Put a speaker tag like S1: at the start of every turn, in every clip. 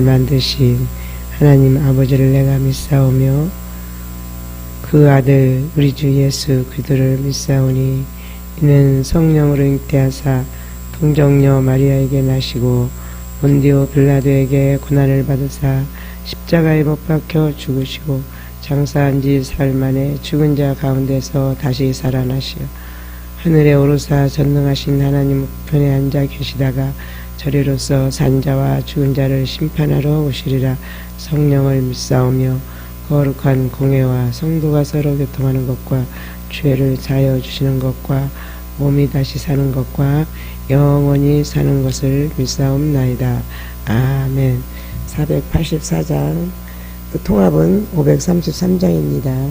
S1: 만드신 하나님 아버지를 내가 믿사오며 그 아들 우리 주 예수 그리스도를 믿사오니 이는 성령으로 잉태하사 동정녀 마리아에게 나시고 본디오 빌라도에게 고난을 받으사 십자가에 못 박혀 죽으시고 장사한 지 사흘 만에 죽은 자 가운데서 다시 살아나시어 하늘에 오르사 전능하신 하나님 우편에 앉아 계시다가 저리로서 산자와 죽은 자를 심판하러 오시리라. 성령을 믿사오며 거룩한 공회와 성도가 서로 교통하는 것과 죄를 사하여 주시는 것과 몸이 다시 사는 것과 영원히 사는 것을 믿사옵나이다. 아멘. 484장 그 통합은 533장입니다.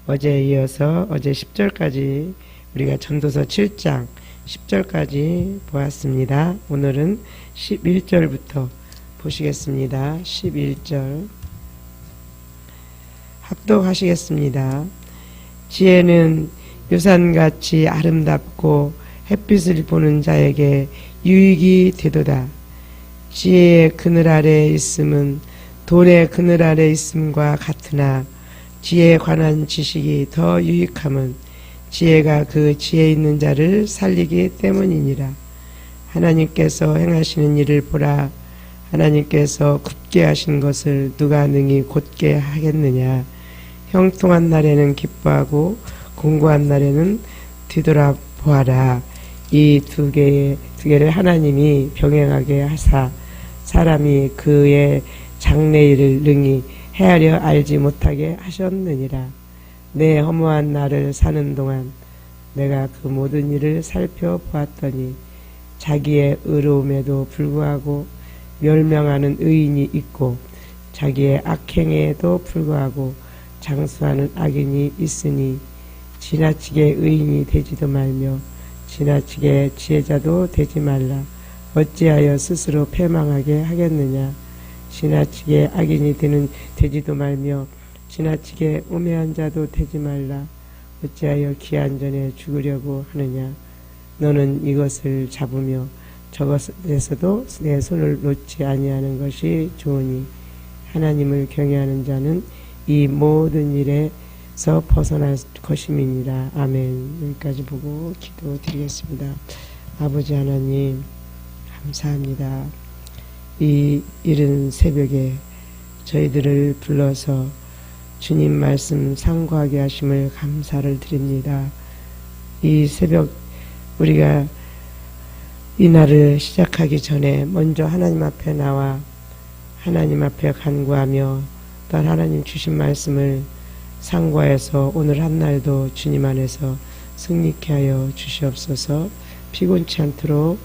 S1: 어제에 이어서 어제 10절까지 우리가 전도서 7장 10절까지 보았습니다. 오늘은 11절부터 보시겠습니다. 11절 합독하시겠습니다. 지혜는 유산같이 아름답고 햇빛을 보는 자에게 유익이 되도다. 지혜의 그늘 아래에 있음은 돌의 그늘 아래에 있음과 같으나 지혜에 관한 지식이 더 유익함은 지혜가 그 지혜 있는 자를 살리기 때문이니라. 하나님께서 행하시는 일을 보라. 하나님께서 굳게 하신 것을 누가 능히 곧게 하겠느냐. 형통한 날에는 기뻐하고 공고한 날에는 뒤돌아보아라. 이 두 개를 하나님이 병행하게 하사 사람이 그의 장래일을 능히 헤아려 알지 못하게 하셨느니라. 내 허무한 날을 사는 동안 내가 그 모든 일을 살펴보았더니 자기의 의로움에도 불구하고 멸명하는 의인이 있고 자기의 악행에도 불구하고 장수하는 악인이 있으니 지나치게 의인이 되지도 말며 지나치게 지혜자도 되지 말라. 어찌하여 스스로 패망하게 하겠느냐. 지나치게 악인이 되지도 말며 지나치게 우매한 자도 되지 말라. 어찌하여 기한 전에 죽으려고 하느냐. 너는 이것을 잡으며 저것에서도 내 손을 놓지 아니하는 것이 좋으니 하나님을 경외하는 자는 이 모든 일에서 벗어날 것임이니라. 아멘. 여기까지 보고 기도드리겠습니다. 아버지 하나님 감사합니다. 이 이른 새벽에 저희들을 불러서 주님 말씀 상고하게 하심을 감사를 드립니다. 이 새벽 우리가 이 날을 시작하기 전에 먼저 하나님 앞에 나와 하나님 앞에 간구하며 또한 하나님 주신 말씀을 상고해서 오늘 한 날도 주님 안에서 승리케 하여 주시옵소서. 피곤치 않도록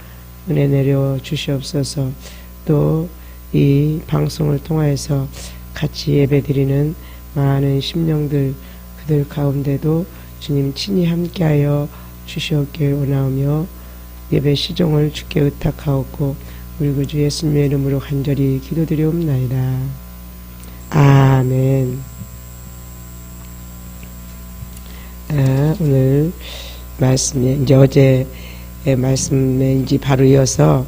S1: 은혜 내려 주시옵소서. 또 이 방송을 통하여서 같이 예배드리는 많은 심령들 그들 가운데도 주님 친히 함께하여 주시옵길 원하오며 예배 시종을 주께 의탁하옵고 우리 구주 예수님의 이름으로 간절히 기도드리옵나이다. 아멘. 오늘 말씀에 이제 어제 말씀에 이제 바로 이어서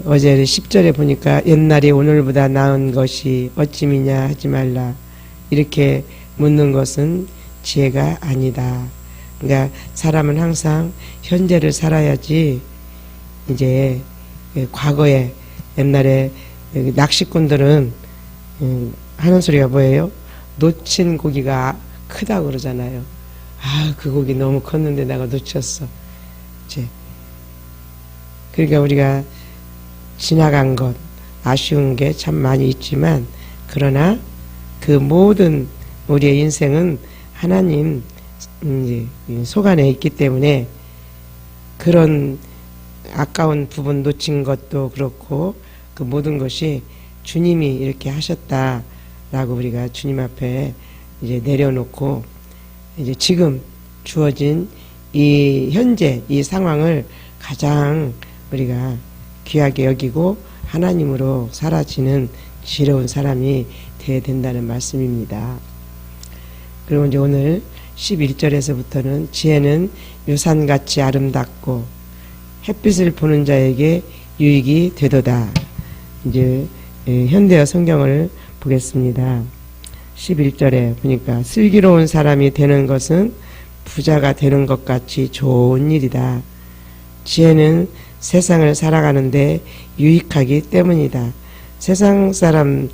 S1: 어제 10절에 보니까 옛날이 오늘보다 나은 것이 어찌미냐 하지 말라 이렇게 묻는 것은 지혜가 아니다. 그러니까 사람은 항상 현재를 살아야지 이제 과거에 옛날에 낚시꾼들은 하는 소리가 뭐예요? 놓친 고기가 크다고 그러잖아요. 그 고기 너무 컸는데 내가 놓쳤어. 이제 그러니까 우리가 지나간 것 아쉬운 게 참 많이 있지만 그러나 그 모든 우리의 인생은 하나님 속 안에 있기 때문에 그런 아까운 부분 놓친 것도 그렇고 그 모든 것이 주님이 이렇게 하셨다라고 우리가 주님 앞에 이제 내려놓고 이제 지금 주어진 이 현재 이 상황을 가장 우리가 귀하게 여기고 하나님으로 살아지는 지혜로운 사람이 되어야 된다는 말씀입니다. 그리고 이제 오늘 11절에서부터는 지혜는 유산같이 아름답고 햇빛을 보는 자에게 유익이 되도다. 이제 현대어 성경을 보겠습니다. 11절에 보니까 슬기로운 사람이 되는 것은 부자가 되는 것 같이 좋은 일이다. 지혜는 세상을 살아가는데 유익하기 때문이다. 세상 사람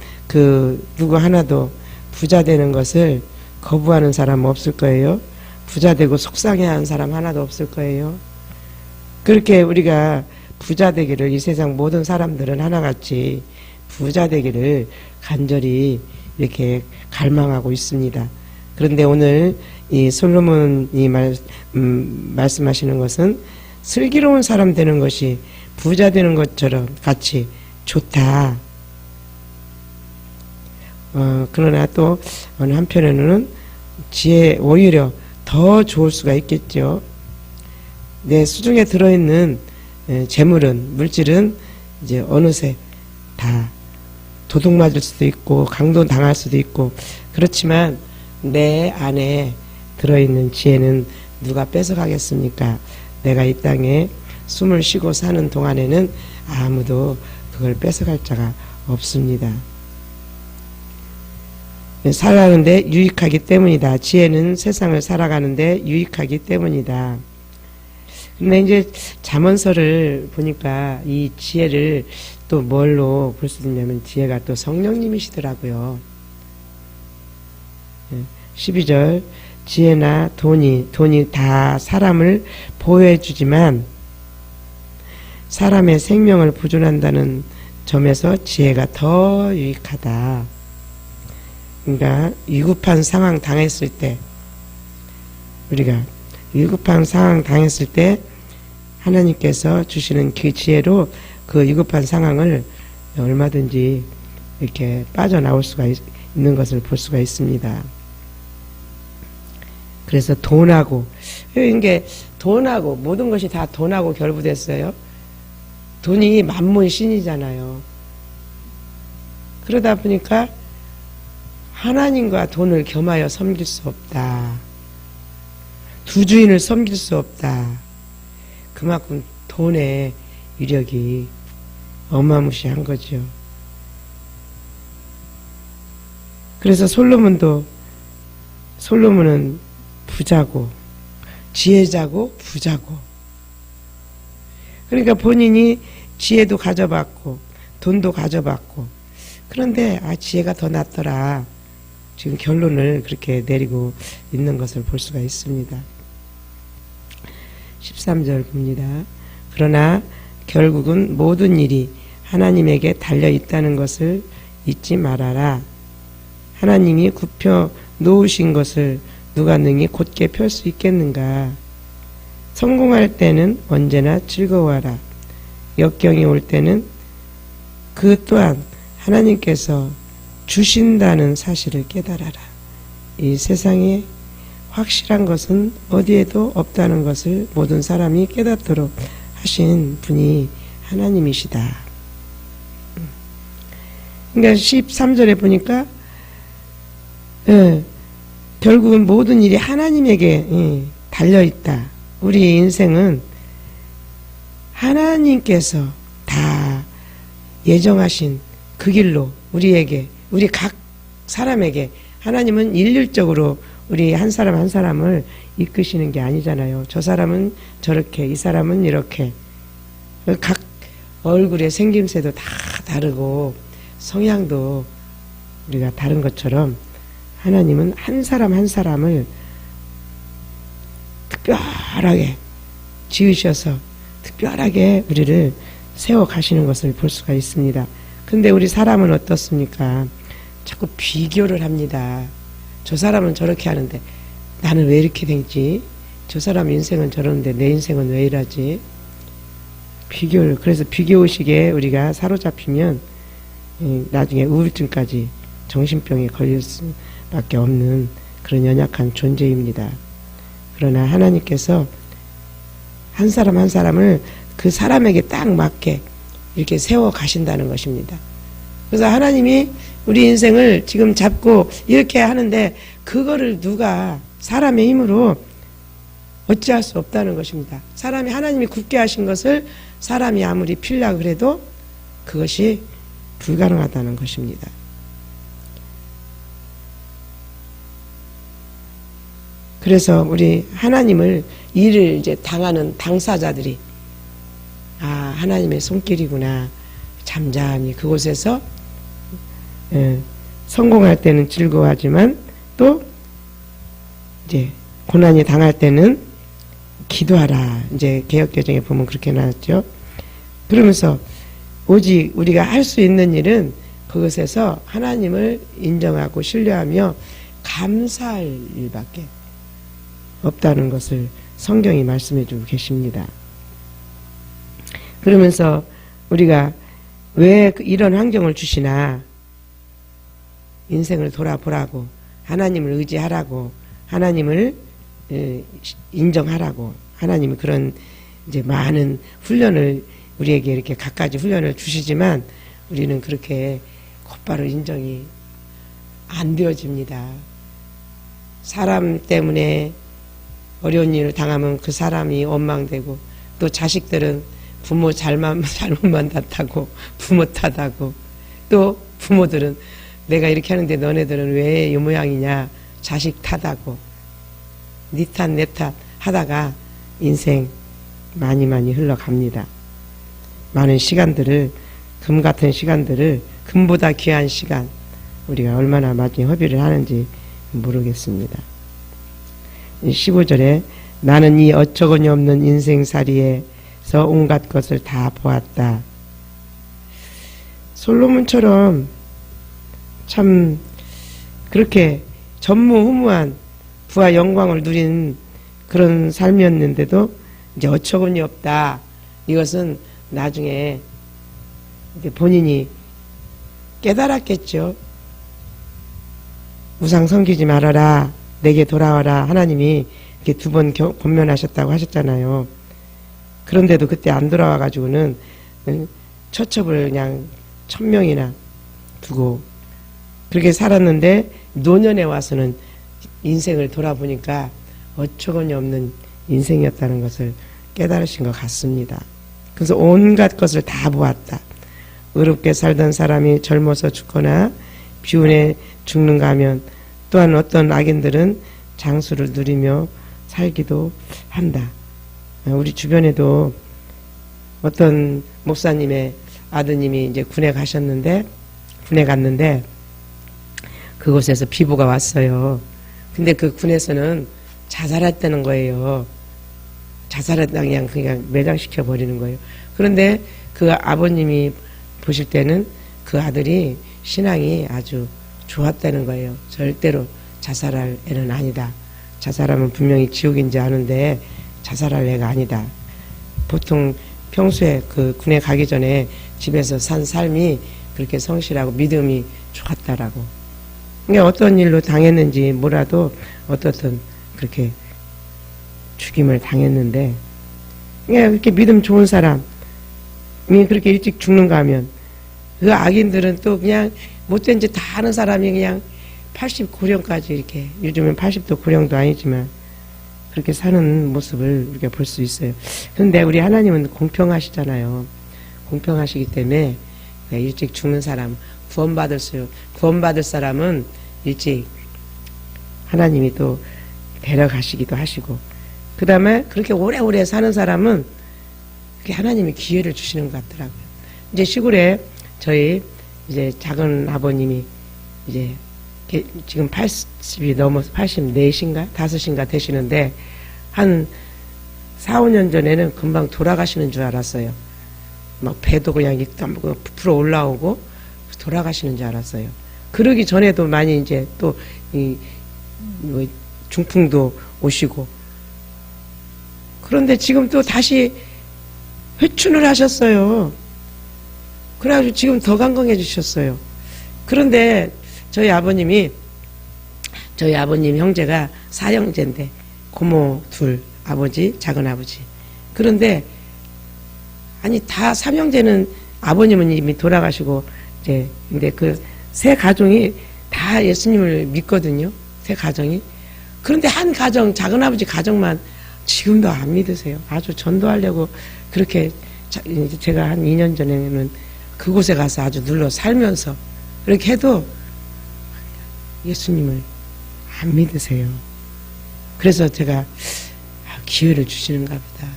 S1: 누구 하나도 부자 되는 것을 거부하는 사람 없을 거예요. 부자 되고 속상해하는 사람 하나도 없을 거예요. 그렇게 우리가 부자 되기를 이 세상 모든 사람들은 하나같이 부자 되기를 간절히 이렇게 갈망하고 있습니다. 그런데 오늘 이 솔로몬이 말씀하시는 것은 슬기로운 사람 되는 것이 부자 되는 것처럼 같이 좋다. 그러나 또 어느 한편에는 지혜 오히려 더 좋을 수가 있겠죠. 내 수중에 들어있는 재물은 물질은 이제 어느새 다 도둑 맞을 수도 있고 강도 당할 수도 있고 그렇지만 내 안에 들어있는 지혜는 누가 뺏어가겠습니까? 내가 이 땅에 숨을 쉬고 사는 동안에는 아무도 그걸 뺏어갈 자가 없습니다. 살아가는데 유익하기 때문이다. 지혜는 세상을 살아가는데 유익하기 때문이다. 근데 이제 잠언서를 보니까 이 지혜를 또 뭘로 볼 수 있냐면 지혜가 또 성령님이시더라고요. 12절 지혜나 돈이 다 사람을 보호해주지만 사람의 생명을 보존한다는 점에서 지혜가 더 유익하다. 그러니까 위급한 상황 당했을 때 우리가 위급한 상황 당했을 때 하나님께서 주시는 그 지혜로 그 위급한 상황을 얼마든지 이렇게 빠져나올 수가 있는 것을 볼 수가 있습니다. 그래서 돈하고 이게 돈하고 모든 것이 다 돈하고 결부됐어요. 돈이 만물 신이잖아요. 그러다 보니까 하나님과 돈을 겸하여 섬길 수 없다. 두 주인을 섬길 수 없다. 그만큼 돈의 위력이 어마무시한 거죠. 그래서 솔로몬은 부자고 지혜자고 부자고 그러니까 본인이 지혜도 가져봤고 돈도 가져봤고 그런데 지혜가 더 낫더라. 지금 결론을 그렇게 내리고 있는 것을 볼 수가 있습니다. 13절 봅니다. 그러나 결국은 모든 일이 하나님에게 달려 있다는 것을 잊지 말아라. 하나님이 굽혀 놓으신 것을 누가 능히 곧게 펼 수 있겠는가. 성공할 때는 언제나 즐거워하라. 역경이 올 때는 그 또한 하나님께서 주신다는 사실을 깨달아라. 이 세상에 확실한 것은 어디에도 없다는 것을 모든 사람이 깨닫도록 하신 분이 하나님이시다. 그러니까 13절에 보니까 결국은 모든 일이 하나님에게 달려있다. 우리 인생은 하나님께서 다 예정하신 그 길로 우리에게, 우리 각 사람에게, 하나님은 일률적으로 우리 한 사람 한 사람을 이끄시는 게 아니잖아요. 저 사람은 저렇게, 이 사람은 이렇게. 각 얼굴의 생김새도 다 다르고 성향도 우리가 다른 것처럼 하나님은 한 사람 한 사람을 특별하게 지으셔서 특별하게 우리를 세워 가시는 것을 볼 수가 있습니다. 근데 우리 사람은 어떻습니까? 자꾸 비교를 합니다. 저 사람은 저렇게 하는데 나는 왜 이렇게 되지? 저 사람 인생은 저러는데 내 인생은 왜 이러지? 비교를, 그래서 비교의식에 우리가 사로잡히면 나중에 우울증까지 정신병에 걸릴 수밖에 없는 그런 연약한 존재입니다. 그러나 하나님께서 한 사람 한 사람을 그 사람에게 딱 맞게 이렇게 세워 가신다는 것입니다. 그래서 하나님이 우리 인생을 지금 잡고 이렇게 하는데 그거를 누가 사람의 힘으로 어찌할 수 없다는 것입니다. 사람이, 하나님이 굳게 하신 것을 사람이 아무리 필라 그래도 그것이 불가능하다는 것입니다. 그래서 우리 하나님을 일을 이제 당하는 당사자들이 하나님의 손길이구나. 잠잠히 그곳에서 성공할 때는 즐거워하지만 또 이제 고난이 당할 때는 기도하라. 이제 개역개정에 보면 그렇게 나왔죠. 그러면서 오직 우리가 할 수 있는 일은 그것에서 하나님을 인정하고 신뢰하며 감사할 일밖에 없다는 것을 성경이 말씀해 주고 계십니다. 그러면서 우리가 왜 이런 환경을 주시나, 인생을 돌아보라고, 하나님을 의지하라고, 하나님을 인정하라고, 하나님이 그런 이제 많은 훈련을 우리에게 이렇게 갖가지 훈련을 주시지만 우리는 그렇게 곧바로 인정이 안 되어집니다. 사람 때문에 어려운 일을 당하면 그 사람이 원망되고, 또 자식들은 부모 잘못만 탓하고 부모 탓하고, 또 부모들은 내가 이렇게 하는데 너네들은 왜 이 모양이냐 자식 탓하고, 니 탓 내 탓 하다가 인생 많이 흘러갑니다. 많은 시간들을, 금 같은 시간들을, 금보다 귀한 시간 우리가 얼마나 많이 허비를 하는지 모르겠습니다. 15절에 나는 이 어처구니 없는 인생살이에서 온갖 것을 다 보았다. 솔로몬처럼 참 그렇게 전무후무한 부와 영광을 누린 그런 삶이었는데도 이제 어처구니 없다. 이것은 나중에 이제 본인이 깨달았겠죠. 우상 섬기지 말아라. 내게 돌아와라. 하나님이 이렇게 2번 권면하셨다고 하셨잖아요. 그런데도 그때 안 돌아와가지고는 처첩을 그냥 1000명이나 두고 그렇게 살았는데, 노년에 와서는 인생을 돌아보니까 어처구니 없는 인생이었다는 것을 깨달으신 것 같습니다. 그래서 온갖 것을 다 보았다. 의롭게 살던 사람이 젊어서 죽거나 비운에 죽는가 하면, 또한 어떤 악인들은 장수를 누리며 살기도 한다. 우리 주변에도 어떤 목사님의 아드님이 이제 군에 가셨는데 군에 갔는데 그곳에서 비보가 왔어요. 근데 그 군에서는 자살했다는 거예요. 자살했다 그냥 매장시켜 버리는 거예요. 그런데 그 아버님이 보실 때는 그 아들이 신앙이 아주 좋았다는 거예요. 절대로 자살할 애는 아니다. 자살하면 분명히 지옥인지 아는데 자살할 애가 아니다. 보통 평소에 그 군에 가기 전에 집에서 산 삶이 그렇게 성실하고 믿음이 좋았다라고. 그러니까 어떤 일로 당했는지 뭐라도 어떻든 그렇게 죽임을 당했는데, 그러니까 그렇게 믿음 좋은 사람이 그렇게 일찍 죽는가 하면 그 악인들은 또 그냥 못된 짓 다 하는 사람이 그냥 80 고령까지 이렇게, 요즘은 80도 고령도 아니지만 그렇게 사는 모습을 우리가 볼 수 있어요. 그런데 우리 하나님은 공평하시잖아요. 공평하시기 때문에 일찍 죽는 사람, 구원받을 사람은 일찍 하나님이 또 데려가시기도 하시고, 그 다음에 그렇게 오래오래 사는 사람은 하나님이 기회를 주시는 것 같더라고요. 이제 시골에 저희 이제 작은 아버님이 이제 지금 80이 넘어서 84인가 5인가 되시는데, 한 4, 5년 전에는 금방 돌아가시는 줄 알았어요. 막 배도 그냥 부풀어 올라오고 돌아가시는 줄 알았어요. 그러기 전에도 많이 이제 또 뭐 중풍도 오시고, 그런데 지금 또 다시 회춘을 하셨어요. 그래가지고 지금 더 건강해지셨어요. 그런데 저희 아버님 형제가 4형제인데 고모 둘, 아버지, 작은 아버지. 그런데 아니 다 3형제는 아버님은 이미 돌아가시고 이제, 근데 그 세 가정이 다 예수님을 믿거든요. 세 가정이. 그런데 한 가정, 작은 아버지 가정만 지금도 안 믿으세요. 아주 전도하려고 그렇게, 제가 한 2년 전에는 그곳에 가서 아주 눌러 살면서 그렇게 해도 예수님을 안 믿으세요. 그래서 제가 기회를 주시는가 보다.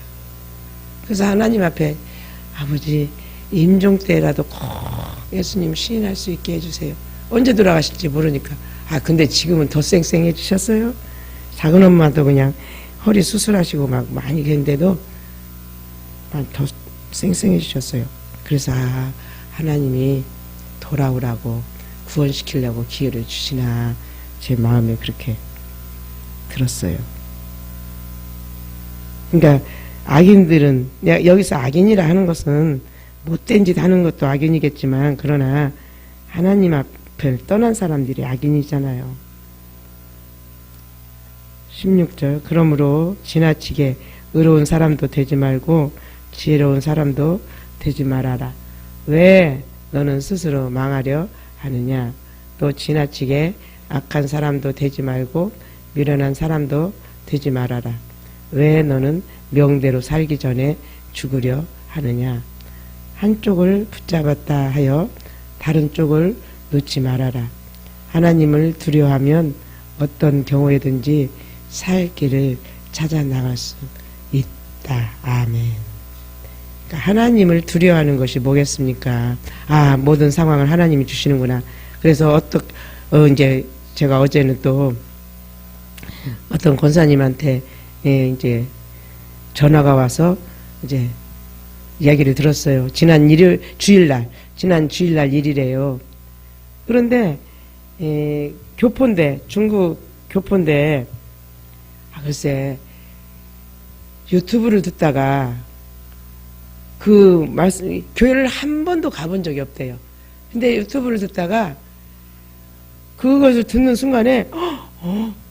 S1: 그래서 하나님 앞에, 아버지 임종 때라도 꼭 예수님 시인할 수 있게 해주세요. 언제 돌아가실지 모르니까. 근데 지금은 더 쌩쌩해지셨어요. 작은 엄마도 그냥 허리 수술하시고 막 많이 했는데도 더 쌩쌩해지셨어요. 그래서 하나님이 돌아오라고 구원시키려고 기회를 주시나, 제 마음에 그렇게 들었어요. 그러니까 악인들은, 여기서 악인이라 하는 것은 못된 짓 하는 것도 악인이겠지만, 그러나 하나님 앞을 떠난 사람들이 악인이잖아요. 16절, 그러므로 지나치게 의로운 사람도 되지 말고 지혜로운 사람도 되지 말아라. 왜 너는 스스로 망하려 하느냐. 또 지나치게 악한 사람도 되지 말고 미련한 사람도 되지 말아라. 왜 너는 명대로 살기 전에 죽으려 하느냐. 한쪽을 붙잡았다 하여 다른 쪽을 놓지 말아라. 하나님을 두려워하면 어떤 경우에든지 살 길을 찾아 나갈 수 있다. 아멘. 그러니까 하나님을 두려워하는 것이 뭐겠습니까? 모든 상황을 하나님이 주시는구나. 그래서 이제 제가 어제는 또 어떤 권사님한테 이제 전화가 와서 이제 이야기를 들었어요. 지난 주일날 일이래요. 그런데 교포인데, 중국 교포인데, 글쎄 유튜브를 듣다가 그 말씀, 교회를 한 번도 가본 적이 없대요. 근데 유튜브를 듣다가 그것을 듣는 순간에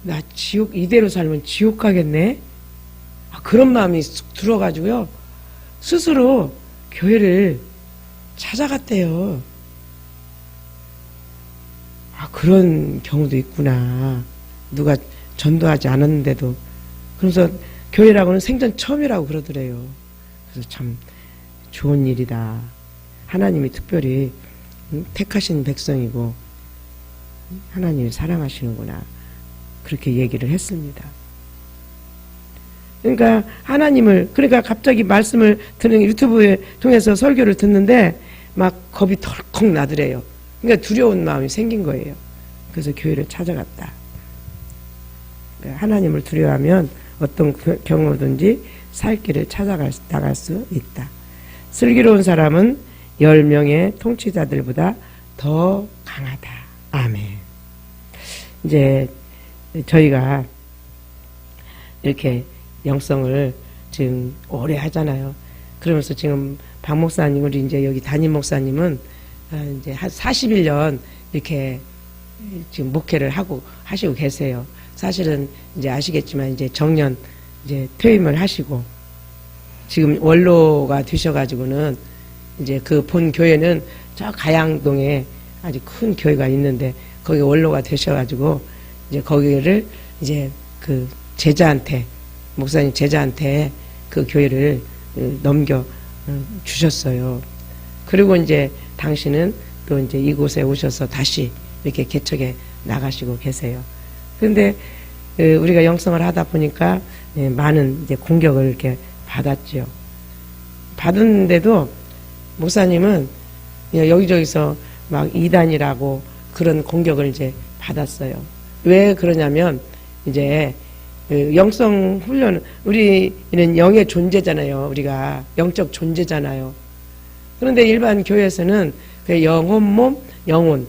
S1: 나 지옥, 이대로 살면 지옥 가겠네, 그런 마음이 쑥 들어가지고요, 스스로 교회를 찾아갔대요. 그런 경우도 있구나. 누가 전도하지 않았는데도. 그래서 교회라고는 생전 처음이라고 그러더래요. 그래서 참 좋은 일이다. 하나님이 특별히 택하신 백성이고 하나님이 사랑하시는구나. 그렇게 얘기를 했습니다. 그러니까 그러니까 갑자기 말씀을 듣는, 유튜브에 통해서 설교를 듣는데 막 겁이 덜컥 나더래요. 그러니까 두려운 마음이 생긴 거예요. 그래서 교회를 찾아갔다. 그러니까 하나님을 두려워하면 어떤 경우든지 살 길을 나갈 수 있다. 슬기로운 사람은 10명의 통치자들보다 더 강하다. 아멘. 이제 저희가 이렇게 영성을 지금 오래 하잖아요. 그러면서 지금 박 목사님, 우리 이제 여기 담임 목사님은 이제 한 41년 이렇게 지금 목회를 하시고 계세요. 사실은 이제 아시겠지만 이제 정년 이제 퇴임을 하시고 지금 원로가 되셔가지고는 이제 그 본 교회는 저 가양동에 아주 큰 교회가 있는데 거기 원로가 되셔가지고 이제 거기를 이제 그 제자한테 목사님 제자한테 그 교회를 넘겨 주셨어요. 그리고 이제 당신은 또 이제 이곳에 오셔서 다시 이렇게 개척에 나가시고 계세요. 그런데 우리가 영성을 하다 보니까 많은 이제 공격을 이렇게 받았죠. 받았는데도 목사님은 여기저기서 막 이단이라고 그런 공격을 이제 받았어요. 왜 그러냐면 이제 영성 훈련, 우리는 영의 존재잖아요. 우리가 영적 존재잖아요. 그런데 일반 교회에서는 그 영혼, 몸, 영혼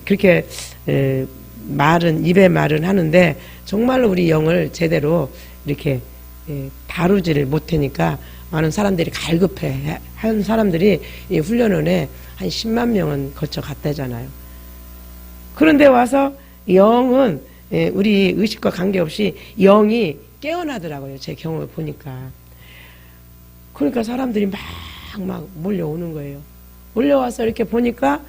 S1: 그렇게 입에 말은 하는데 정말로 우리 영을 제대로 이렇게 다루지를 못하니까 많은 사람들이 갈급해 한 사람들이 이 훈련원에 한 10만 명은 거쳐 갔다잖아요. 그런데 와서 영은 우리 의식과 관계없이 영이 깨어나더라고요. 제 경험을 보니까. 그러니까 사람들이 막 몰려오는 거예요. 몰려와서 이렇게 보니까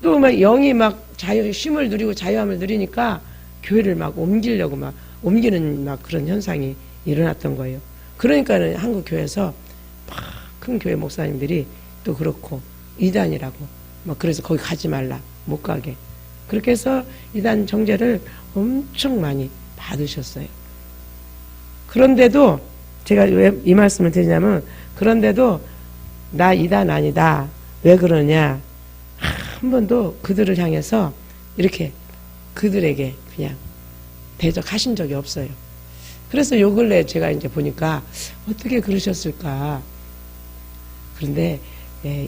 S1: 또 막 영이 막 쉼을 누리고 자유함을 누리니까 교회를 막 옮기려고 막 옮기는 막 그런 현상이 일어났던 거예요. 그러니까는 한국 교회에서 막 큰 교회 목사님들이 또 그렇고 이단이라고 막 그래서 거기 가지 말라, 못 가게. 그렇게 해서 이단 정죄를 엄청 많이 받으셨어요. 그런데도 제가 왜 이 말씀을 드리냐면 그런데도 나 이단 아니다. 왜 그러냐? 한 번도 그들을 향해서 이렇게 그들에게 그냥 대적하신 적이 없어요. 그래서 요 근래 제가 이제 보니까 어떻게 그러셨을까? 그런데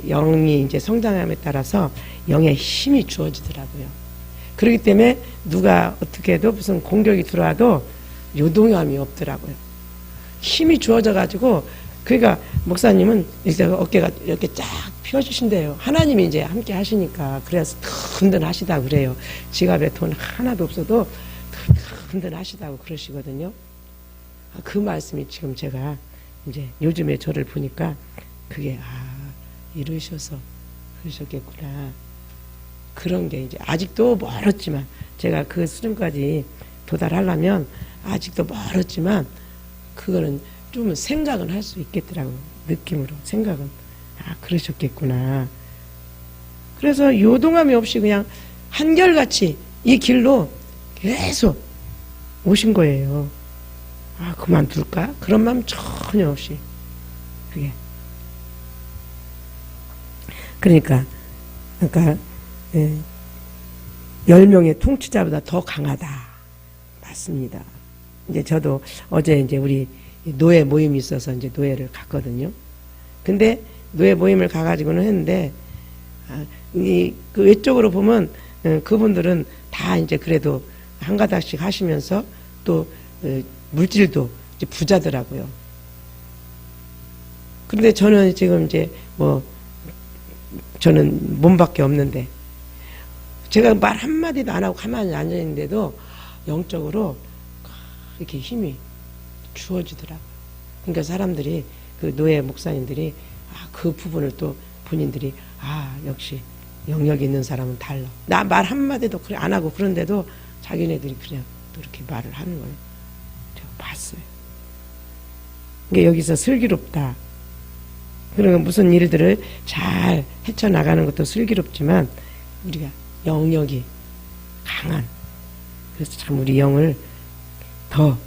S1: 영이 이제 성장함에 따라서 영의 힘이 주어지더라고요. 그렇기 때문에 누가 어떻게 해도 무슨 공격이 들어와도 요동함이 없더라고요. 힘이 주어져가지고 그러니까 목사님은 이제 어깨가 이렇게 쫙 펴주신대요. 하나님이 이제 함께 하시니까 그래서 든든하시다 그래요. 지갑에 돈 하나도 없어도 든든하시다고 그러시거든요. 그 말씀이 지금 제가 이제 요즘에 저를 보니까 그게 이러셔서 그러셨겠구나. 그런 게 이제 아직도 멀었지만 제가 그 수준까지 도달하려면 아직도 멀었지만 그거는 좀 생각은 할 수 있겠더라고요. 느낌으로 생각은 그러셨겠구나. 그래서 요동함이 없이 그냥 한결같이 이 길로 계속 오신 거예요. 그만둘까? 그런 마음 전혀 없이 그게 그러니까 10명의 통치자보다 더 강하다. 맞습니다. 이제 저도 어제 이제 우리 노예 모임이 있어서 이제 노예를 갔거든요. 근데 노예 모임을 가가지고는 했는데, 그 외적으로 보면, 그분들은 다 이제 그래도 한 가닥씩 하시면서 또, 물질도 이제 부자더라고요. 그런데 저는 지금 이제 저는 몸밖에 없는데, 제가 말 한마디도 안 하고 가만히 앉아있는데도 영적으로 이렇게 힘이 주어지더라고요. 그러니까 사람들이, 그 노예 목사님들이, 그 부분을 또 본인들이, 역시 영역이 있는 사람은 달라. 나 말 한마디도 그래 안 하고 그런데도 자기네들이 그냥 또 이렇게 말을 하는 거예요. 제가 봤어요. 그러니까 여기서 슬기롭다. 그러니까 무슨 일들을 잘 헤쳐나가는 것도 슬기롭지만 우리가 영역이 강한, 그래서 참 우리 영을 더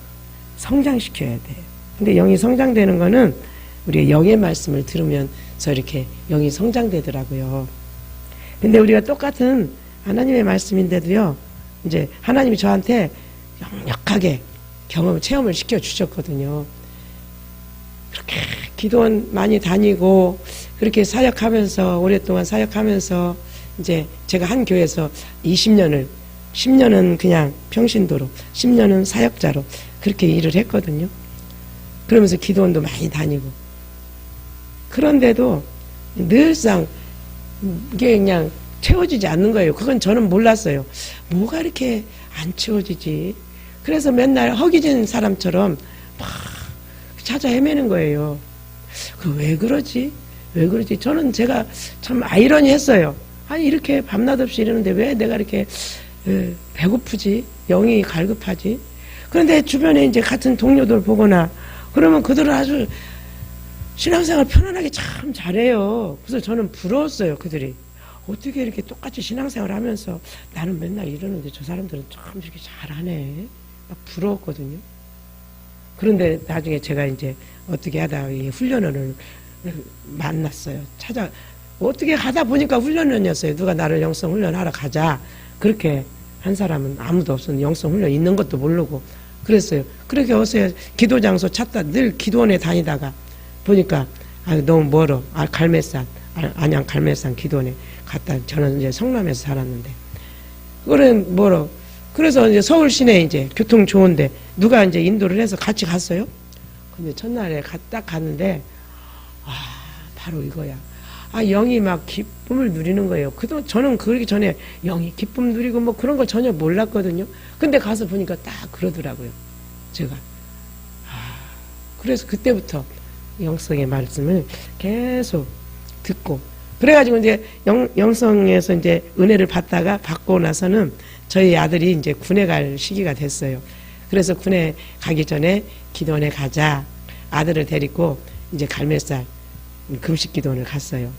S1: 성장시켜야 돼요. 근데 영이 성장되는 거는 우리가 영의 말씀을 들으면서 이렇게 영이 성장되더라고요. 근데 우리가 똑같은 하나님의 말씀인데도요, 이제 하나님이 저한테 역력하게 체험을 시켜주셨거든요. 그렇게 기도원 많이 다니고, 그렇게 사역하면서, 오랫동안 사역하면서, 이제 제가 한 교회에서 10년은 그냥 평신도로, 10년은 사역자로 그렇게 일을 했거든요. 그러면서 기도원도 많이 다니고. 그런데도 늘상 이게 그냥 채워지지 않는 거예요. 그건 저는 몰랐어요. 뭐가 이렇게 안 채워지지? 그래서 맨날 허기진 사람처럼 막 찾아 헤매는 거예요. 그 왜 그러지? 왜 그러지? 저는 제가 참 아이러니했어요. 아니 이렇게 밤낮 없이 이러는데 왜 내가 이렇게 배고프지? 영이 갈급하지? 그런데 주변에 이제 같은 동료들 보거나 그러면 그들은 아주 신앙생활 편안하게 참 잘해요. 그래서 저는 부러웠어요. 그들이 어떻게 이렇게 똑같이 신앙생활 하면서 나는 맨날 이러는데 저 사람들은 참 이렇게 잘하네. 막 부러웠거든요. 그런데 나중에 제가 이제 어떻게 하다 이 훈련원을 만났어요. 어떻게 하다 보니까 훈련원이었어요. 누가 나를 영성 훈련하러 가자. 그렇게 한 사람은 아무도 없었는데 영성 훈련 있는 것도 모르고 그랬어요. 그렇게 어서 기도 장소 찾다 늘 기도원에 다니다가 보니까 너무 멀어. 갈매산 안양 갈매산 기도원에 갔다. 저는 이제 성남에서 살았는데 그거는 멀어. 그래서 이제 서울 시내 이제 교통 좋은데 누가 이제 인도를 해서 같이 갔어요. 근데 첫날에 딱 갔는데 바로 이거야. 영이 막 기쁨을 누리는 거예요. 그동안 저는 그러기 전에 영이 기쁨 누리고 뭐 그런 걸 전혀 몰랐거든요. 근데 가서 보니까 딱 그러더라고요. 제가. 그래서 그때부터 영성의 말씀을 계속 듣고 그래가지고 이제 영성에서 이제 은혜를 받고 나서는 저희 아들이 이제 군에 갈 시기가 됐어요. 그래서 군에 가기 전에 기도원에 가자. 아들을 데리고 이제 갈매살 금식 기도원을 갔어요.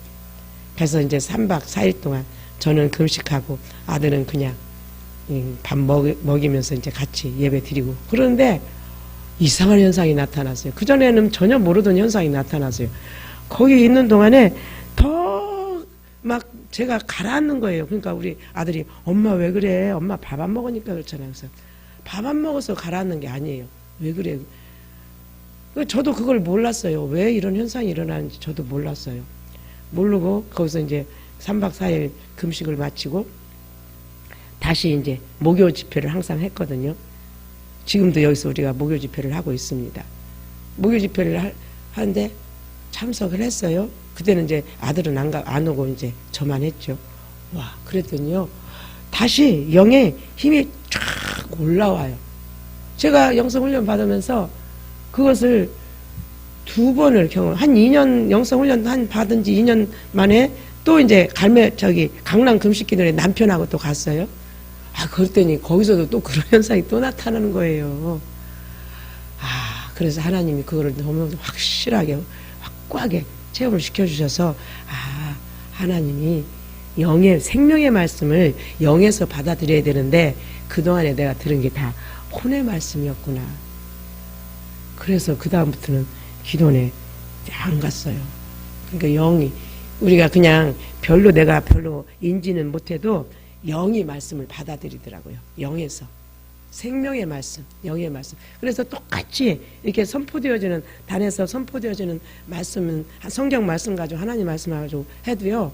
S1: 그래서 이제 3박 4일 동안 저는 금식하고 아들은 그냥 밥 먹이면서 이제 같이 예배 드리고 그런데 이상한 현상이 나타났어요. 그전에는 전혀 모르던 현상이 나타났어요. 거기 있는 동안에 더 막 제가 가라앉는 거예요. 그러니까 우리 아들이 엄마 왜 그래? 엄마 밥 안 먹으니까 그렇잖아요. 그래서 밥 안 먹어서 가라앉는 게 아니에요. 왜 그래? 저도 그걸 몰랐어요. 왜 이런 현상이 일어나는지 저도 몰랐어요. 모르고 거기서 이제 3박 4일 금식을 마치고 다시 이제 목요 집회를 항상 했거든요. 지금도 여기서 우리가 목요 집회를 하고 있습니다. 목요 집회를 하는데 참석을 했어요. 그때는 이제 아들은 안 오고 이제 저만 했죠. 와, 그랬더니요. 다시 영의 힘이 쫙 올라와요. 제가 영성훈련 받으면서 그것을 2번을 한 2년 영성훈련 받은 지 2년 만에 또 이제 강남 금식기도에 남편하고 또 갔어요. 그랬더니 거기서도 또 그런 현상이 또 나타나는 거예요. 그래서 하나님이 그거를 너무 확실하게, 확고하게 체험을 시켜주셔서, 하나님이 생명의 말씀을 영에서 받아들여야 되는데, 그동안에 내가 들은 게 다 혼의 말씀이었구나. 그래서 그다음부터는 기도원에 안 갔어요. 그러니까 우리가 그냥 내가 별로 인지는 못해도 영이 말씀을 받아들이더라고요. 영에서. 생명의 말씀, 영의 말씀. 그래서 똑같이 이렇게 단에서 선포되어지는 말씀은 성경 말씀 가지고 하나님 말씀 가지고 해도요.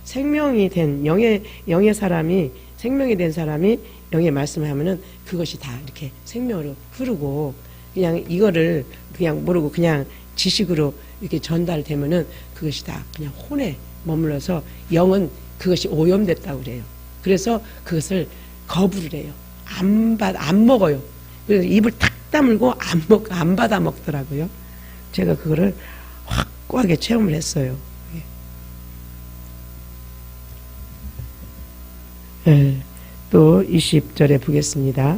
S1: 생명이 된 영의 사람이 생명이 된 사람이 영의 말씀을 하면은 그것이 다 이렇게 생명으로 흐르고 그냥 이거를 그냥 모르고 그냥 지식으로 이렇게 전달되면은 그것이 다 그냥 혼에 머물러서 영은 그것이 오염됐다고 그래요. 그래서 그것을 거부를 해요. 안 먹어요. 그래서 입을 탁 다물고 안 받아 먹더라고요. 제가 그거를 확고하게 체험을 했어요. 또 20절에 보겠습니다.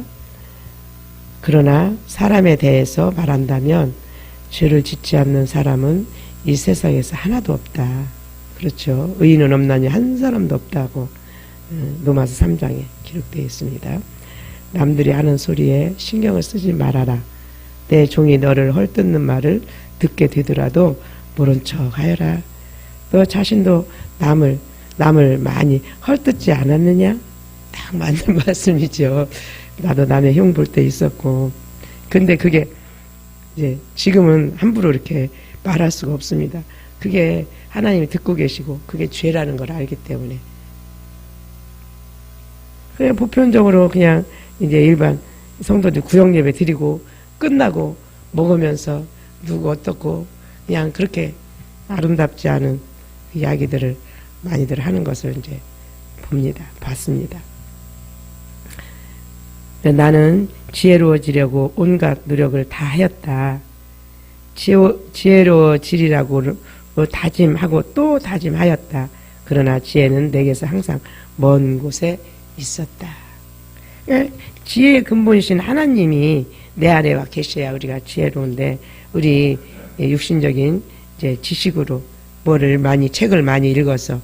S1: 그러나 사람에 대해서 말한다면 죄를 짓지 않는 사람은 이 세상에서 하나도 없다. 그렇죠. 의인은 없나니 한 사람도 없다고 로마서 3장에 기록되어 있습니다. 남들이 하는 소리에 신경을 쓰지 말아라. 내 종이 너를 헐뜯는 말을 듣게 되더라도 모른 척 하여라. 너 자신도 남을 남을 많이 헐뜯지 않았느냐? 딱 맞는 말씀이죠. 나도 남의 흉 볼 때 있었고. 근데 그게 이제 지금은 함부로 이렇게 말할 수가 없습니다. 그게 하나님이 듣고 계시고 그게 죄라는 걸 알기 때문에. 그냥 보편적으로 그냥 이제 일반 성도들 구역 예배 드리고 끝나고 먹으면서 누구 어떻고 그냥 그렇게 아름답지 않은 이야기들을 많이들 하는 것을 이제 봅니다. 봤습니다. 나는 지혜로워지려고 온갖 노력을 다 하였다. 지혜로워지리라고 다짐하고 또 다짐하였다. 그러나 지혜는 내게서 항상 먼 곳에 있었다. 지혜의 근본이신 하나님이 내 안에 와 계셔야 우리가 지혜로운데, 우리 육신적인 이제 지식으로 책을 많이 읽어서,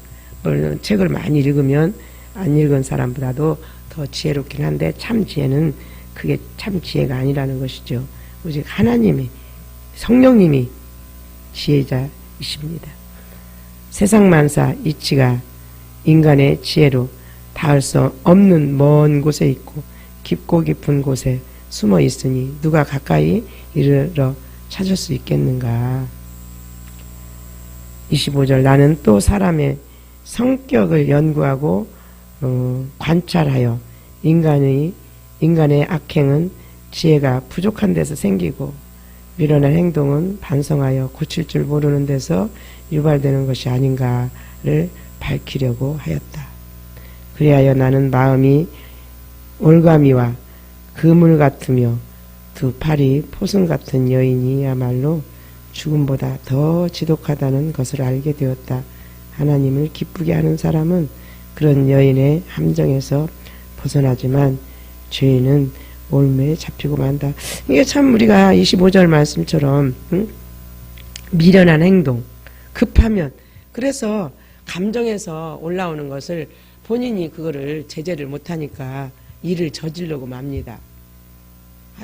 S1: 책을 많이 읽으면 안 읽은 사람보다도 더 지혜롭긴 한데, 참 지혜는 그게 참 지혜가 아니라는 것이죠. 오직 하나님이, 성령님이 지혜자이십니다. 세상 만사 이치가 인간의 지혜로 닿을 수 없는 먼 곳에 있고 깊고 깊은 곳에 숨어 있으니 누가 가까이 이르러 찾을 수 있겠는가. 25절, 나는 또 사람의 성격을 연구하고 관찰하여 인간의 악행은 지혜가 부족한 데서 생기고 미련한 행동은 반성하여 고칠 줄 모르는 데서 유발되는 것이 아닌가를 밝히려고 하였다. 그리하여 나는 마음이 올가미와 그물 같으며 두 팔이 포승 같은 여인이야말로 죽음보다 더 지독하다는 것을 알게 되었다. 하나님을 기쁘게 하는 사람은 그런 여인의 함정에서 벗어나지만 죄인은 올매에 잡히고 만다. 이게 참 우리가 25절 말씀처럼 미련한 행동, 급하면, 그래서 감정에서 올라오는 것을 본인이 그거를 제재를 못하니까 일을 저지르고 맙니다.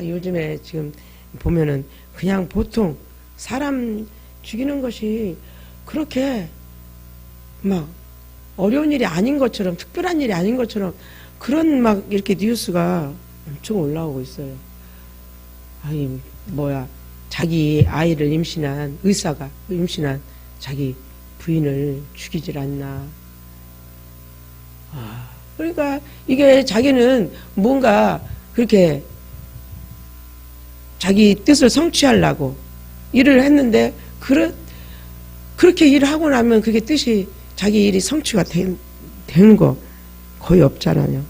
S1: 요즘에 지금 보면은 그냥 보통 사람 죽이는 것이 그렇게 막 어려운 일이 아닌 것처럼, 특별한 일이 아닌 것처럼 그런 막 이렇게 뉴스가 엄청 올라오고 있어요. 자기 아이를 의사가 임신한 자기 부인을 죽이질 않나. 그러니까 이게 자기는 뭔가 그렇게 자기 뜻을 성취하려고 일을 했는데, 그렇게 일을 하고 나면 그게 자기 일이 성취가 되는 거 거의 없잖아요.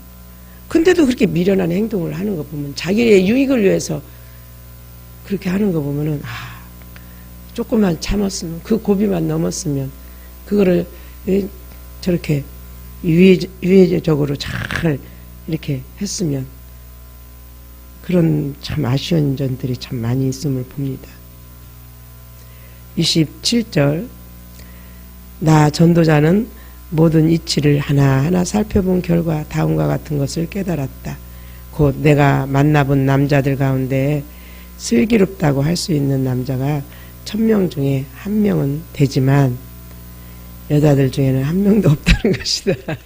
S1: 근데도 그렇게 미련한 행동을 하는 거 보면, 자기의 유익을 위해서 그렇게 하는 거 보면은, 조금만 참았으면, 그 고비만 넘었으면, 그거를 저렇게 유의적으로 잘 이렇게 했으면, 그런 참 아쉬운 점들이 참 많이 있음을 봅니다. 27절, 나 전도자는 모든 이치를 하나하나 살펴본 결과 다음과 같은 것을 깨달았다. 곧 내가 만나본 남자들 가운데 슬기롭다고 할 수 있는 남자가 1000명 중에 1명은 되지만 여자들 중에는 1명도 없다는 것이다.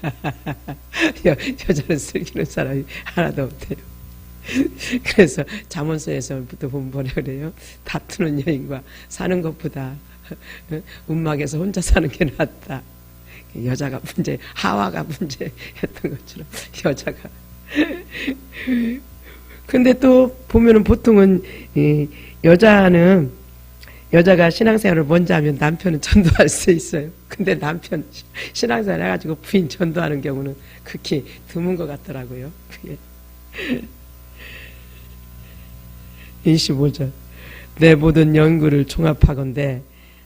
S1: 여자는 슬기로운 사람이 하나도 없대요. 그래서 잠언서에서부터 보면 뭐라 그래요? 다투는 여인과 사는 것보다 움막에서 혼자 사는 게 낫다. 여자가 문제, 하와가 문제였던 것처럼 여자가. 근데 또 보면은 보통은 여자가 신앙생활을 먼저 하면 남편은 전도할 수 있어요. 근데 남편 신앙생활 해가지고 부인 전도하는 경우는 극히 드문 것 같더라고요. 25절, 내 모든 연구를 종합하건대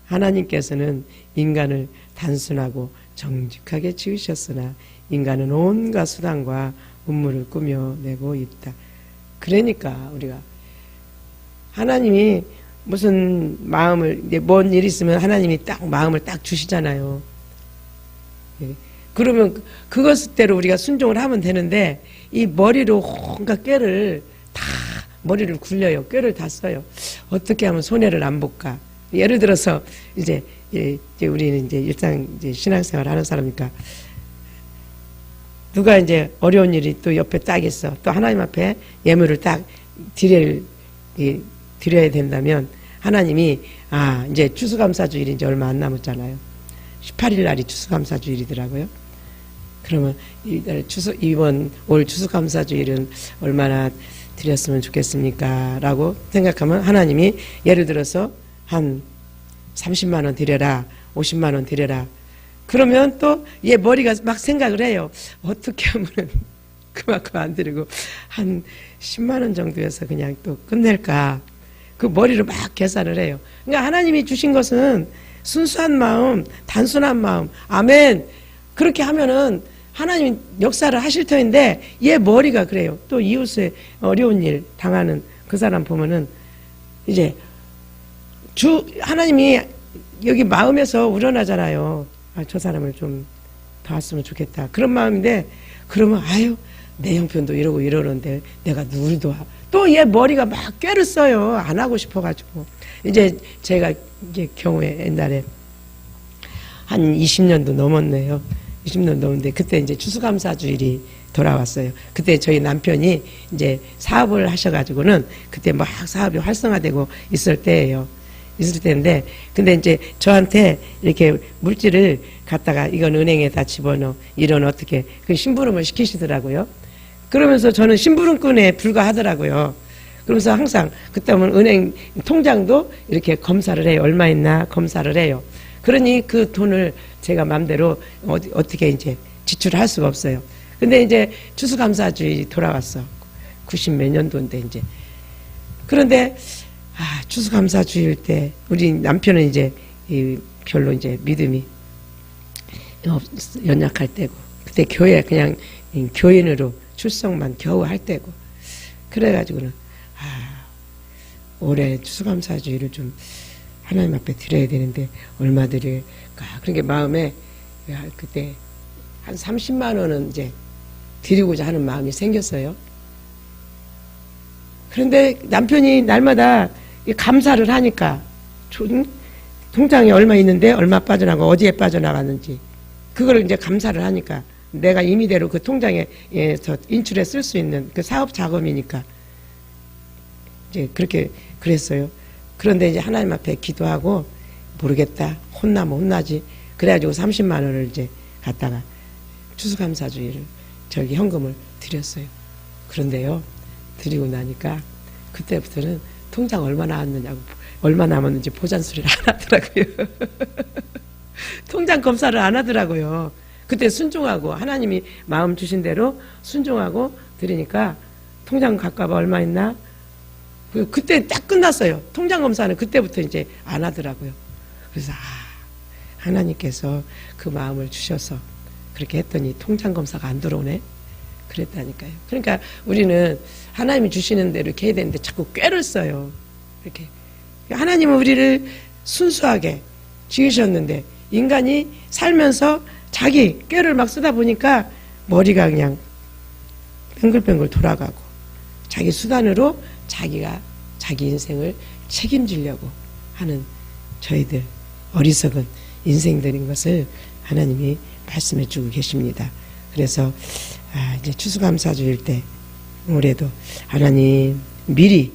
S1: 하나님께서는 인간을 단순하고 정직하게 지으셨으나 인간은 온갖 수단과 음모를 꾸며내고 있다. 그러니까 우리가 하나님이 무슨 뭔 일 있으면 하나님이 딱 마음을 딱 주시잖아요. 그러면 그것대로 우리가 순종을 하면 되는데, 이 머리로 온갖 꾀를 다 머리를 굴려요. 꾀를 다 써요. 어떻게 하면 손해를 안 볼까? 예를 들어서 이제 우리는 이제 일상 이제 신앙생활 하는 사람이니까 누가 이제 어려운 일이 또 옆에 딱 있어. 또 하나님 앞에 예물을 딱 드려야 된다면 하나님이 이제 추수감사주일이 이제 얼마 안 남았잖아요. 18일 날이 추수감사주일이더라고요. 그러면 이번 올 추수감사주일은 얼마나 드렸으면 좋겠습니까? 라고 생각하면 하나님이 예를 들어서 한 30만 원 드려라, 50만 원 드려라. 그러면 또 얘 머리가 막 생각을 해요. 어떻게 하면은 그만큼 안 드리고 한 10만 원 정도여서 그냥 또 끝낼까. 그 머리로 막 계산을 해요. 그러니까 하나님이 주신 것은 순수한 마음, 단순한 마음. 아멘. 그렇게 하면은 하나님 역사를 하실 터인데 얘 머리가 그래요. 또 이웃의 어려운 일 당하는 그 사람 보면은 이제 하나님이 여기 마음에서 우러나잖아요. 저 사람을 좀 도왔으면 좋겠다. 그런 마음인데 그러면 내 형편도 이러고 이러는데 내가 누굴 도와. 또 얘 머리가 막 꾀를 써요. 안 하고 싶어가지고. 이제 제가 이제 경우에 옛날에 한 20년도 넘었네요. 20년 넘었는데 그때 이제 추수감사주일이 돌아왔어요. 그때 저희 남편이 이제 사업을 하셔가지고는 그때 막 사업이 활성화되고 있을 때예요. 있을 때인데 근데 이제 저한테 이렇게 물질을 갖다가 이건 은행에다 집어넣어 이런 어떻게 그 심부름을 시키시더라고요. 그러면서 저는 심부름꾼에 불과하더라고요. 그러면서 항상 그때 보면 은행 통장도 이렇게 검사를 해요. 얼마 있나 검사를 해요. 그러니 그 돈을 제가 마음대로 어떻게 이제 지출할 수가 없어요. 근데 이제 추수감사주일이 돌아왔어. 90 몇 년도인데 이제. 그런데 추수감사주일 때 우리 남편은 이제 별로 이제 믿음이 연약할 때고 그때 교회 그냥 교인으로 출석만 겨우 할 때고 그래가지고는 올해 추수감사주일을 좀 하나님 앞에 드려야 되는데 얼마 드릴까 그러니까 마음에 그때 한 30만 원은 이제 드리고자 하는 마음이 생겼어요. 그런데 남편이 날마다 감사를 하니까 통장에 얼마 있는데 얼마 빠져나가고 어디에 빠져나갔는지 그거를 이제 감사를 하니까 내가 임의대로 그 통장에서 인출해 쓸 수 있는 그 사업 자금이니까 이제 그렇게 그랬어요. 그런데 이제 하나님 앞에 기도하고 모르겠다 혼나면 혼나지 그래가지고 30만 원을 이제 갖다가 추수감사주일을 저기 현금을 드렸어요. 그런데요 드리고 나니까 그때부터는 통장 얼마 나왔느냐고 얼마 남았는지 보잔소리를 안 하더라고요. 통장 검사를 안 하더라고요. 그때 순종하고 하나님이 마음 주신 대로 순종하고 드리니까 통장 가까워 얼마 있나 그때 딱 끝났어요. 통장 검사는 그때부터 이제 안 하더라고요. 그래서 하나님께서 그 마음을 주셔서 그렇게 했더니 통장 검사가 안 들어오네. 그랬다니까요. 그러니까 우리는 하나님이 주시는 대로 이렇게 해야 되는데 자꾸 꾀를 써요. 이렇게 하나님은 우리를 순수하게 지으셨는데 인간이 살면서 자기 꾀를 막 쓰다 보니까 머리가 그냥 뱅글뱅글 돌아가고 자기 수단으로 자기가 자기 인생을 책임지려고 하는 저희들 어리석은 인생들인 것을 하나님이 말씀해 주고 계십니다. 그래서 이제 추수감사주일 때 올해도 하나님 미리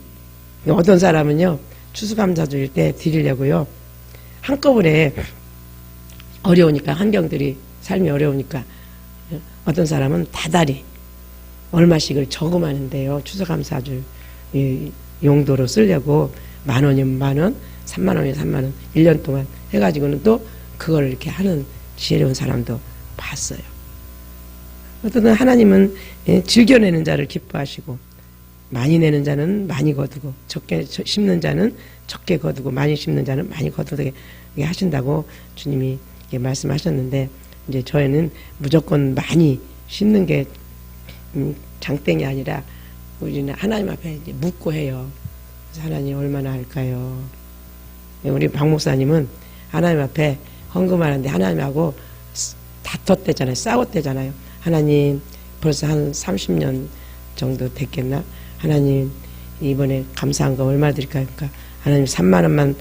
S1: 어떤 사람은요 추수감사주일 때 드리려고요 한꺼번에 어려우니까 환경들이 삶이 어려우니까 어떤 사람은 다달이 얼마씩을 저금하는데요 추수감사주일 용도로 쓰려고 10,000원이면 10,000원 30,000원이면 30,000원 1년 동안 해가지고는 또 그걸 이렇게 하는 지혜로운 사람도 봤어요. 어떤 하나님은 즐겨내는 자를 기뻐하시고 많이 내는 자는 많이 거두고 적게 심는 자는 적게 거두고 많이 심는 자는 많이 거두게 하신다고 주님이 말씀하셨는데 이제 저희는 무조건 많이 심는 게 장땡이 아니라 우리는 하나님 앞에 이제 묻고 해요. 그래서 하나님 얼마나 할까요? 우리 박 목사님은 하나님 앞에 헌금하는데 하나님하고 다퉜대잖아요. 싸웠대잖아요. 하나님 벌써 한 30년 정도 됐겠나? 하나님 이번에 감사한 거 얼마 드릴까요? 그러니까 하나님 3만 원만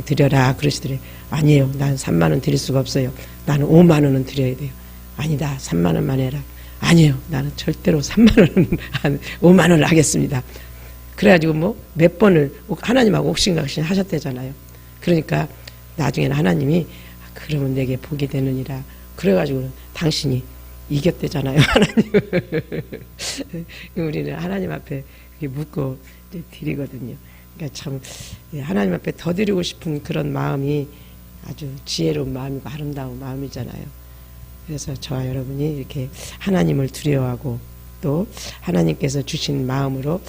S1: 드려라 그러시더래요. 아니에요. 난 3만 원 드릴 수가 없어요. 나는 5만 원은 드려야 돼요. 아니다. 3만 원만 해라. 아니에요. 나는 절대로 3만 원은 5만 원을 하겠습니다. 그래가지고 뭐 몇 번을 하나님하고 옥신각신 하셨대잖아요. 그러니까 나중에는 하나님이 그러면 내게 복이 되느니라. 그래가지고 당신이 이겼대잖아요. 하나님을. 우리는 하나님 앞에 묻고 드리거든요. 그러니까 참 하나님 앞에 더 드리고 싶은 그런 마음이 아주 지혜로운 마음이고 아름다운 마음이잖아요. 그래서 저와 여러분이 이렇게 하나님을 두려워하고 또 하나님께서 주신 마음으로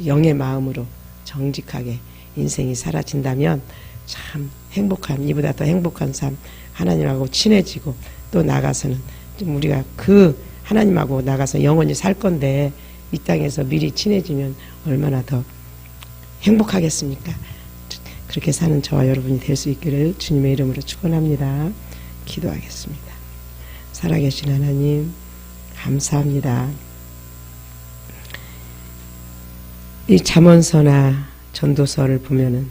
S1: 영의 마음으로 정직하게 인생이 사라진다면 참 행복한, 이보다 더 행복한 삶, 하나님하고 친해지고 또 나가서는 좀 우리가 그 하나님하고 나가서 영원히 살 건데 이 땅에서 미리 친해지면 얼마나 더 행복하겠습니까? 그렇게 사는 저와 여러분이 될 수 있기를 주님의 이름으로 축원합니다. 기도하겠습니다. 살아계신 하나님 감사합니다. 이 잠언서나 전도서를 보면은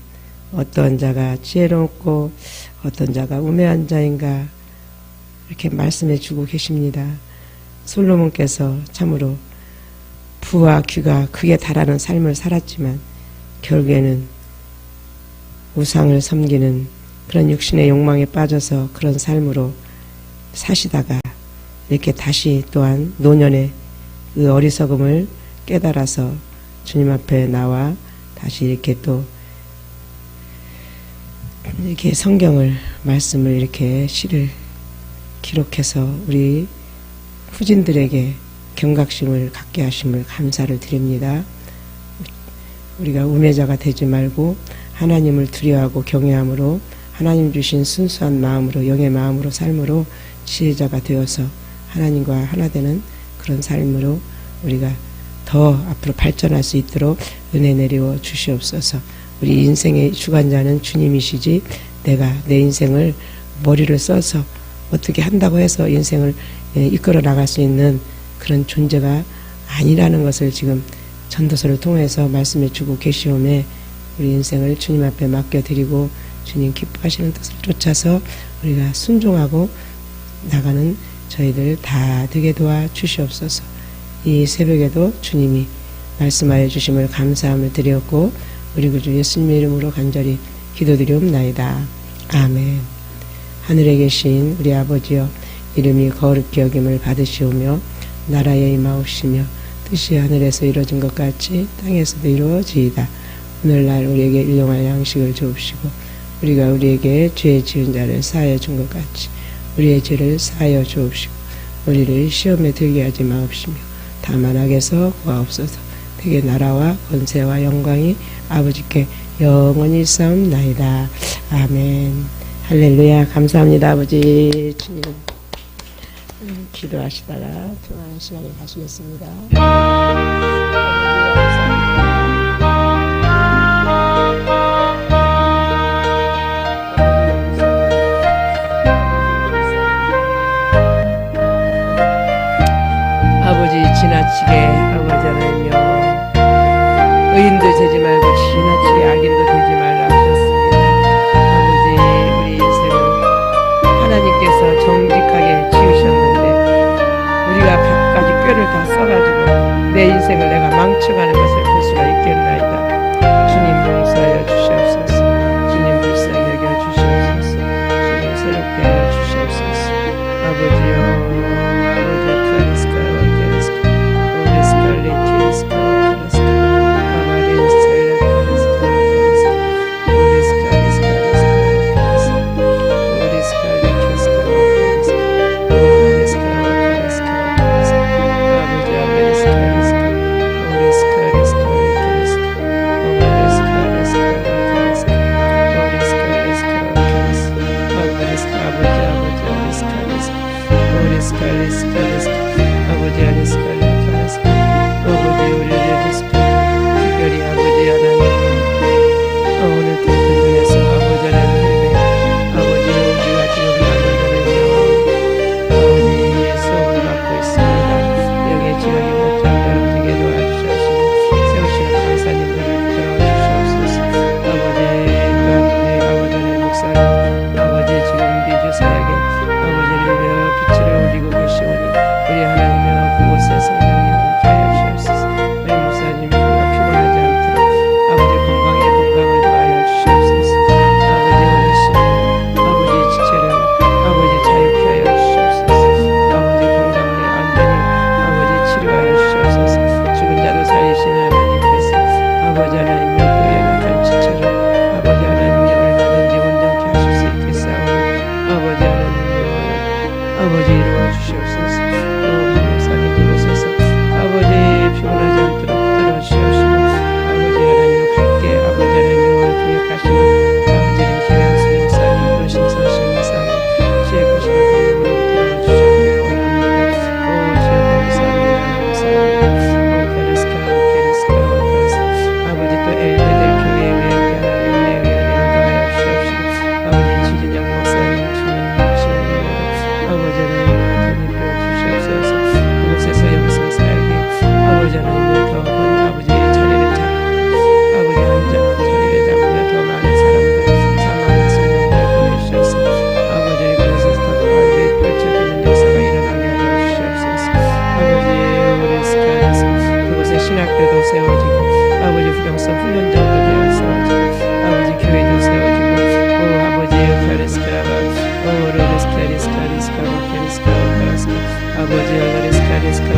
S1: 어떤 자가 지혜롭고 어떤 자가 우매한 자인가 이렇게 말씀해 주고 계십니다. 솔로몬께서 참으로 부와 귀가 크게 달하는 삶을 살았지만 결국에는 우상을 섬기는 그런 육신의 욕망에 빠져서 그런 삶으로 사시다가 이렇게 다시 또한 노년의 그 어리석음을 깨달아서 주님 앞에 나와 다시 이렇게 또 이렇게 성경을 말씀을 이렇게 시를 기록해서 우리 후진들에게 경각심을 갖게 하심을 감사를 드립니다. 우리가 우매자가 되지 말고 하나님을 두려워하고 경외함으로 하나님 주신 순수한 마음으로 영의 마음으로 삶으로 지혜자가 되어서 하나님과 하나 되는 그런 삶으로 우리가 더 앞으로 발전할 수 있도록 은혜 내리워 주시옵소서. 우리 인생의 주관자는 주님이시지 내가 내 인생을 머리를 써서 어떻게 한다고 해서 인생을 이끌어 나갈 수 있는 그런 존재가 아니라는 것을 지금 전도서를 통해서 말씀해 주고 계시오매 우리 인생을 주님 앞에 맡겨드리고 주님 기뻐하시는 뜻을 쫓아서 우리가 순종하고 나가는 저희들 다 되게 도와 주시옵소서. 이 새벽에도 주님이 말씀하여 주심을 감사함을 드렸고 우리 구주 예수님의 이름으로 간절히 기도드리옵나이다. 아멘. 하늘에 계신 우리 아버지여 이름이 거룩히 여김을 받으시오며 나라에 임하옵시며 뜻이 하늘에서 이루어진 것 같이 땅에서도 이루어지이다. 오늘날 우리에게 일용할 양식을 주옵시고 우리가 우리에게 죄 지은 자를 사하여 준 것 같이 우리의 죄를 사하여 주옵시고 우리를 시험에 들게 하지 마옵시며 다만 악에서 구하옵소서. 되게 나라와 권세와 영광이 아버지께 영원히 있사옵나이다. 아멘. 할렐루야. 감사합니다. 아버지 주님. 기도하시다가 좋아하는 시간에 가시겠습니다. 아버지 지나치게 아버지 하나님여 의인도 되지 말고 지나치게 악인도 되지 말라 하셨습니다. 아버지 우리 인생을 하나님께서 정직하게 지으셨는데 우리가 갖가지 꾀를 다 써가지고 내 인생을 내가 망쳐가는 것을 볼 수가 있겠나이다. 주님 용서하여 주시옵소서. 주님 불쌍히 여겨 주시옵소서. 주님 새롭게 하여 주시옵소서. 아버지여 주시옵소서. 목사님 그곳에서 아버지 피곤하지 않도록 붙들어 주시옵시고 아버지 하나님을 갈게 아버지 하나님을 통해 가시는 아버지 하나님 김영수 목사님 불신선신 목사님 지혜 크시는 방법으로 붙들어 주시옵기를 원합니다. 주여 감사합니다. 감사합니다. 베르스카 베르스 아버지 또 엘베델 교회 외국에 하나님 은혜위원회를 더하여 주시옵시고 아버지 지진영 목사님 주님 주시옵니다. 아버지 하나님 대표 주시옵소서. 그곳에서 영성 살기 아버지 하나님 더 아버지의 자리를 잡고 아버지 한자리를 잡으며 더 많은 사람들 사망의 순간을 보내주셔서 아버지 그곳에서 더 빨리 펼쳐지는 역사가 일어나게 하여 주시옵소서. 아버지 오레스카에서 그곳에 신학교도 세워지고 아버지 후경성 훈련장도 세워지고 아버지 교회도 세워지고 아버지 카레스카라바 로레스카리스카리스카 케리스카 아버지 로레스카리스카